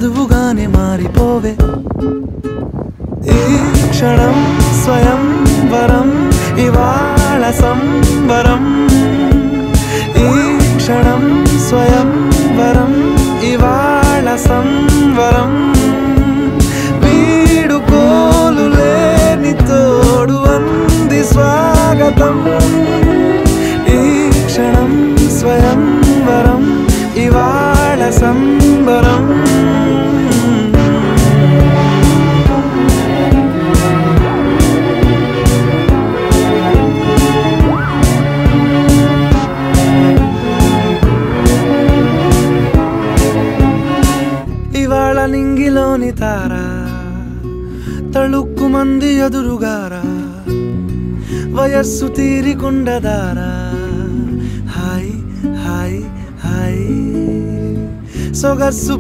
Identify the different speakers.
Speaker 1: వధువుగానే మారిపోవే ఈ క్షణం స్వయం వరం ఇవాళ సంబరం ఈ క్షణం స్వయం వరం ఇవాళ సంవరం వీడుకోలు లేని తోడు అంది స్వాగతం ఈ క్షణం స్వయం వరం ఇవాళ సంబరం ఇవాళ నింగిలోని తారా తళుక్కు మంది ఎదురుగారా వయస్సు తీరికుండదారా హాయ్ హాయ్ హాయ్ సొగస్సు